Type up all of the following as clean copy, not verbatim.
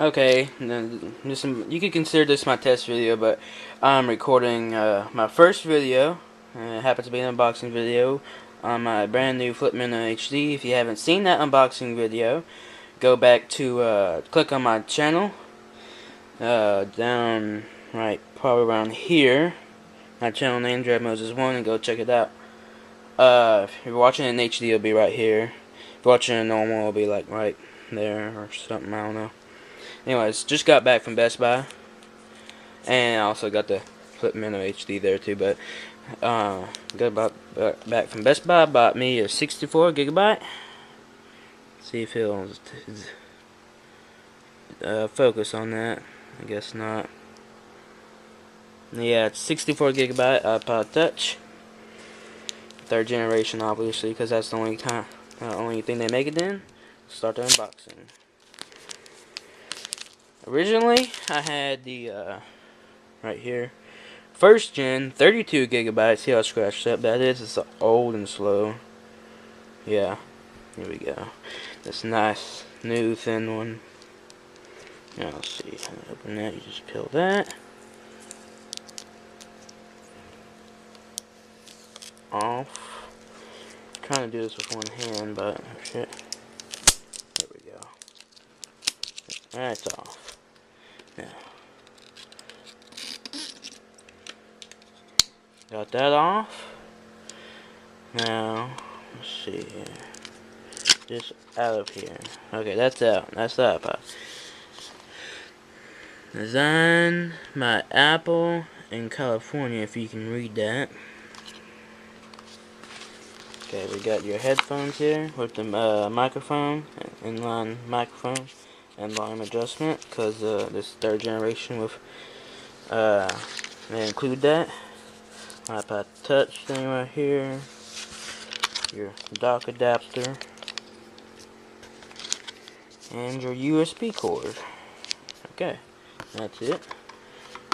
Okay, then you could consider this my test video, but I'm recording my first video. It happens to be an unboxing video on my brand new Flipmino HD. If you haven't seen that unboxing video, go back to click on my channel down right probably around here. My channel name Dread Moses1 and go check it out. If you're watching it in HD, it'll be right here. If you're watching it normal, it'll be like right there or something. I don't know. Anyways, just got back from Best Buy, and I also got the Flipmino HD there too. But back from Best Buy, bought me a 64 gigabyte. See if he'll focus on that. I guess not. Yeah, it's 64 gigabyte iPod Touch, 3rd generation, obviously, because that's the only thing they make it in. Start the unboxing. Originally, I had the, right here, 1st gen, 32 gigabytes. See how scratched up that is? It's old and slow. Yeah, here we go. This nice, new, thin one. Now, let's see. Open that, you just peel that off. I'm trying to do this with one hand, but, oh shit. There we go. That's off. Now, got that off. Now, let's see here. Just out of here. Okay, that's out. That's the iPod. Designed by Apple in California, if you can read that. Okay, we got your headphones here with the microphone, inline microphone, and volume adjustment, because this 3rd generation with they include that. iPod Touch thing right here. Your dock adapter. And your USB cord. Okay, that's it.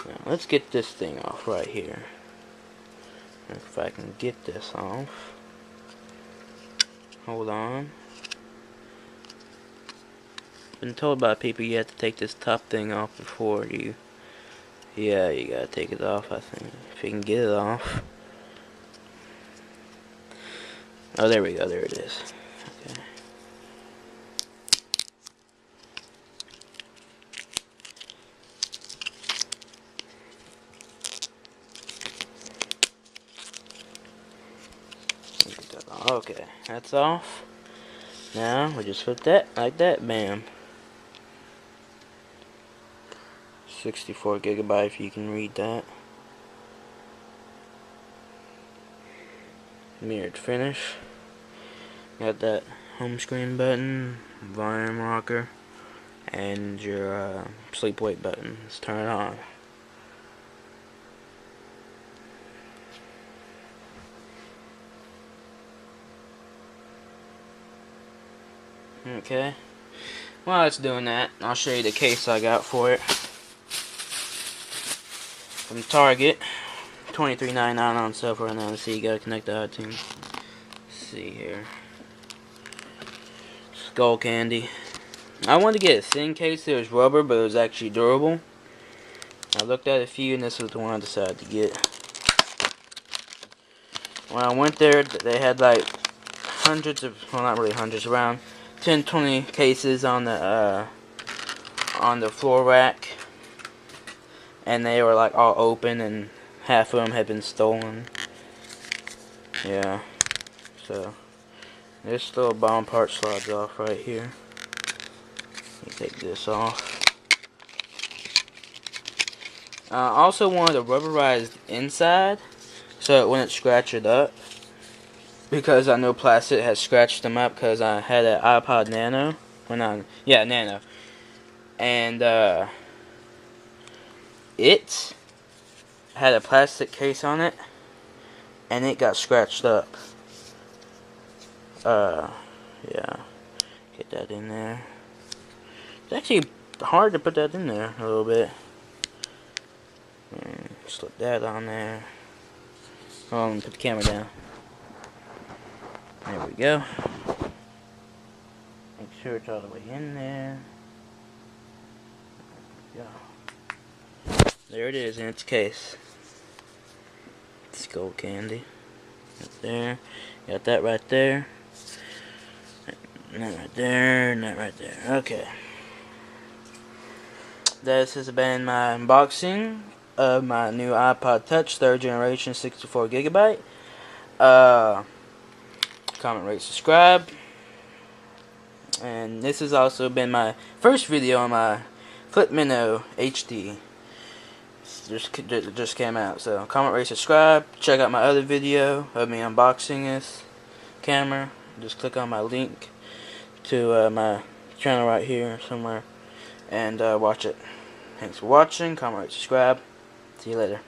Now let's get this thing off right here. If I can get this off. Hold on. Been told by people you have to take this top thing off before you. Yeah, you gotta take it off, I think. If you can get it off. Oh, there we go. There it is. Okay. Okay, that's off. Now we just flip that like that. Bam. 64 gigabyte, if you can read that. Mirrored finish. Got that home screen button, volume rocker, and your sleep wake button. Let's turn it on. Okay. While it's doing that, I'll show you the case I got for it. From Target. $23.99 on sale right now. Let's see, you gotta connect the iTunes. Let's see here. Skull candy. I wanted to get a thin case that was rubber, but it was actually durable. I looked at a few, and this was the one I decided to get. When I went there, they had like hundreds of, well, not really hundreds, around 10, 20 cases on the floor rack, and they were like all open, and half of them had been stolen. Yeah, so this little bottom part slides off right here. You take this off. I also wanted a rubberized inside so it wouldn't scratch it up, because I know plastic has scratched them up, because I had an iPod Nano Nano, and it had a plastic case on it, and it got scratched up. Yeah, get that in there. It's actually hard to put that in there a little bit. And slip that on there. Put the camera down. There we go. Make sure it's all the way in there. There it is in its case. It's gold candy. Right there. Got that right there. And that right there. And that right there. Okay. This has been my unboxing of my new iPod Touch 3rd generation 64GB. Comment, rate, subscribe. And this has also been my first video on my Flip Minnow HD. Just came out. So comment, rate, subscribe. Check out my other video of me unboxing this camera. Just click on my link to my channel right here somewhere and watch it. Thanks for watching. Comment, rate, subscribe. See you later.